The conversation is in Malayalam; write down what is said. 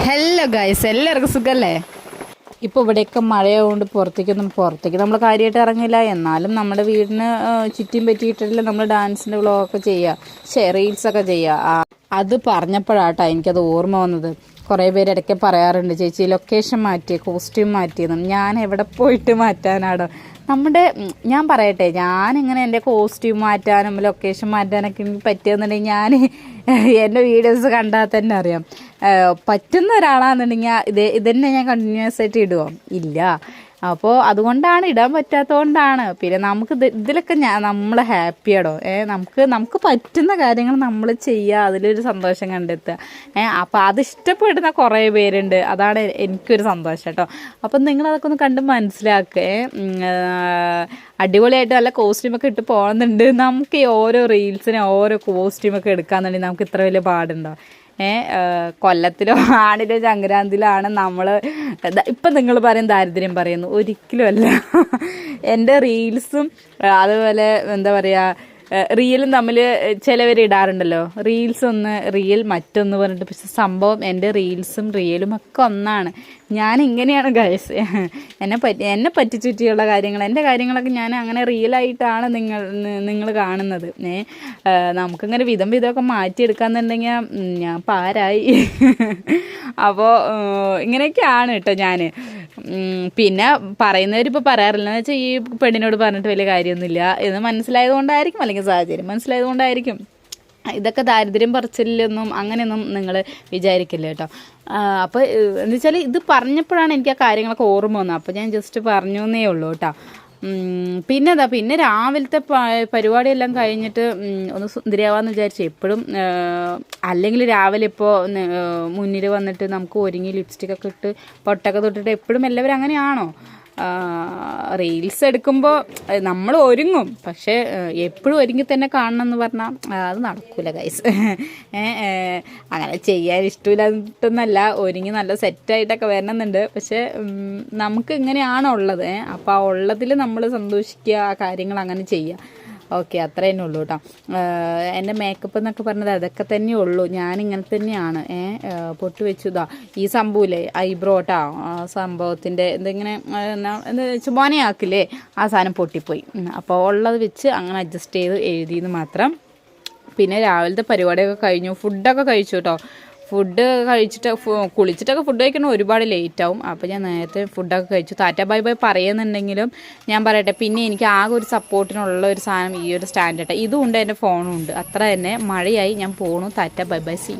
ഹലോ ഗൈസ്, എല്ലാവർക്കും സുഖല്ലേ? ഇപ്പോൾ ഇവിടെയൊക്കെ മഴയായതുകൊണ്ട് പുറത്തേക്ക് നമ്മൾ കാര്യമായിട്ട് ഇറങ്ങില്ല. എന്നാലും നമ്മുടെ വീടിന് ചുറ്റും പറ്റിയിട്ടില്ല നമ്മൾ ഡാൻസിൻ്റെ വ്ളോഗൊക്കെ ചെയ്യുക, റീൽസൊക്കെ ചെയ്യുക. അത് പറഞ്ഞപ്പോഴാട്ടോ എനിക്കത് ഓർമ്മ വന്നത്. കുറേ പേര് ഇടയ്ക്ക് പറയാറുണ്ട്, ചേച്ചി ലൊക്കേഷൻ മാറ്റിയ കോസ്റ്റ്യൂം മാറ്റിയെന്നും. ഞാൻ എവിടെ പോയിട്ട് മാറ്റാനാടോ? ഞാൻ പറയട്ടെ, ഞാനിങ്ങനെ എൻ്റെ കോസ്റ്റ്യൂം മാറ്റാനും ലൊക്കേഷൻ മാറ്റാനൊക്കെ എനിക്ക് പറ്റുമെന്നുണ്ടെങ്കിൽ ഞാൻ എൻ്റെ വീഡിയോസ് കണ്ടാൽ തന്നെ അറിയാം. പറ്റുന്ന ഒരാളാണെന്നുണ്ടെങ്കിൽ ഇതന്നെ ഞാൻ കണ്ടിന്യൂസ് ആയിട്ട് ഇടുമോ? ഇല്ല. അപ്പോൾ അതുകൊണ്ടാണ്, ഇടാൻ പറ്റാത്തതുകൊണ്ടാണ്. പിന്നെ നമുക്ക് ഇതിലൊക്കെ നമ്മൾ ഹാപ്പിയാടോ. നമുക്ക് പറ്റുന്ന കാര്യങ്ങൾ നമ്മൾ ചെയ്യുക, അതിലൊരു സന്തോഷം കണ്ടെത്തുക. അപ്പോൾ അത് ഇഷ്ടപ്പെടുന്ന കുറേ പേരുണ്ട്. അതാണ് എനിക്കൊരു സന്തോഷം കേട്ടോ. അപ്പം നിങ്ങളതൊക്കെ ഒന്ന് കണ്ട് മനസ്സിലാക്കുക. അടിപൊളിയായിട്ട് നല്ല കോസ്റ്റ്യൂമൊക്കെ ഇട്ട് പോകുന്നുണ്ട്. നമുക്ക് ഈ ഓരോ റീൽസിന് ഓരോ കോസ്റ്റ്യൂമൊക്കെ എടുക്കാന്നുണ്ടെങ്കിൽ നമുക്ക് ഇത്ര വലിയ പാടുണ്ടോ? കൊല്ലത്തിലോ ആടിലോ സംക്രാന്തിയിലാണ് നമ്മൾ ഇപ്പം നിങ്ങൾ പറയും ദാരിദ്ര്യം പറയുന്നു. ഒരിക്കലും അല്ല. എൻ്റെ റീൽസും അതുപോലെ എന്താ പറയുക, റീലും തമ്മിൽ ചിലവർ ഇടാറുണ്ടല്ലോ. റീൽസ് ഒന്ന് റിയൽ മറ്റൊന്ന് പറഞ്ഞിട്ട്, പക്ഷെ സംഭവം എൻ്റെ റീൽസും റിയലും ഒക്കെ ഒന്നാണ്. ഞാൻ ഇങ്ങനെയാണ് ഗൈസ്. എന്നെ പറ്റിച്ചുറ്റിയുള്ള കാര്യങ്ങൾ, എൻ്റെ കാര്യങ്ങളൊക്കെ ഞാൻ അങ്ങനെ റിയലായിട്ടാണ് നിങ്ങൾ കാണുന്നത്. നമുക്കിങ്ങനെ വിധമൊക്കെ മാറ്റിയെടുക്കാന്നുണ്ടെങ്കിൽ ഞാൻ പാരായി. അപ്പോൾ ഇങ്ങനെയൊക്കെയാണ് കേട്ടോ ഞാൻ. പിന്നെ പറയുന്നവരിപ്പോൾ പറയാറില്ല എന്ന് വെച്ചാൽ, ഈ പെണ്ണിനോട് പറഞ്ഞിട്ട് വലിയ കാര്യമൊന്നുമില്ല എന്ന് മനസ്സിലായത് കൊണ്ടായിരിക്കും, അല്ലെങ്കിൽ സാഹചര്യം മനസ്സിലായത് കൊണ്ടായിരിക്കും. ഇതൊക്കെ ദാരിദ്ര്യം പറിച്ചില്ലെന്നും അങ്ങനെയൊന്നും നിങ്ങൾ വിചാരിക്കില്ല കേട്ടോ. അപ്പോൾ എന്ന് വെച്ചാൽ ഇത് പറഞ്ഞപ്പോഴാണ് എനിക്ക് ആ കാര്യങ്ങളൊക്കെ ഓർമ്മ വന്നത്. അപ്പോൾ ഞാൻ ജസ്റ്റ് പറഞ്ഞു എന്നേ ഉള്ളൂ കേട്ടോ. പിന്നെ രാവിലത്തെ പരിപാടിയെല്ലാം കഴിഞ്ഞിട്ട് ഒന്ന് സുന്ദരിയാവാന്ന് വിചാരിച്ചു. എപ്പോഴും അല്ലെങ്കിൽ രാവിലെ ഇപ്പോൾ മുന്നിൽ വന്നിട്ട് നമുക്ക് ഒരുങ്ങി ലിപ്സ്റ്റിക്കൊക്കെ ഇട്ട് പൊട്ടൊക്കെ തൊട്ടിട്ട് എപ്പോഴും എല്ലാവരും അങ്ങനെയാണോ? റീൽസ് എടുക്കുമ്പോൾ നമ്മൾ ഒരുങ്ങും, പക്ഷേ എപ്പോഴും ഒരുങ്ങി തന്നെ കാണണം എന്ന് പറഞ്ഞാൽ അത് നടക്കില്ല ഗൈസ്. അങ്ങനെ ചെയ്യാൻ ഇഷ്ടമില്ലായിട്ടൊന്നല്ല, ഒരുങ്ങി നല്ല സെറ്റായിട്ടൊക്കെ വരണമെന്നുണ്ട്. പക്ഷേ നമുക്ക് ഇങ്ങനെയാണോ ഉള്ളത്? അപ്പോൾ ആ ഉള്ളതിൽ നമ്മൾ സന്തോഷിക്കുക, ആ കാര്യങ്ങൾ അങ്ങനെ ചെയ്യുക. ഓക്കെ, അത്ര തന്നെ ഉള്ളൂ കേട്ടോ. എൻ്റെ മേക്കപ്പ് എന്നൊക്കെ പറഞ്ഞത് അതൊക്കെ തന്നെ ഉള്ളൂ. ഞാനിങ്ങനെ തന്നെയാണ്. പൊട്ട് വെച്ചുതാ ഈ സംഭവമില്ലേ, ഐബ്രോ കേട്ടോ. ആ സംഭവത്തിൻ്റെ എന്തെങ്ങനെ ചുമോനയാക്കില്ലേ, ആ സാധനം പൊട്ടിപ്പോയി. അപ്പോൾ ഉള്ളത് വെച്ച് അങ്ങനെ അഡ്ജസ്റ്റ് ചെയ്ത് എഴുതിയെന്ന് മാത്രം. പിന്നെ രാവിലത്തെ പരിപാടിയൊക്കെ കഴിഞ്ഞു, ഫുഡൊക്കെ കഴിച്ചു കേട്ടോ. ഫുഡ് കഴിച്ചിട്ട് കുളിച്ചിട്ടൊക്കെ ഫുഡ് കഴിക്കണം, ഒരുപാട് ലേറ്റ് ആവും. അപ്പോൾ ഞാൻ നേരത്തെ ഫുഡൊക്കെ കഴിച്ചു. ടാറ്റ ബൈ ബൈ പറയുന്നുണ്ടെങ്കിലും ഞാൻ പറയട്ടെ, പിന്നെ എനിക്ക് ആകെ ഒരു സപ്പോർട്ടിനുള്ള ഒരു സാധനം ഈ ഒരു സ്റ്റാൻഡ് കേട്ടോ. ഇതും ഉണ്ട്, എൻ്റെ ഫോണും ഉണ്ട്. അത്ര തന്നെ. മഴയായി, ഞാൻ പോണു. Tata bye bye, C.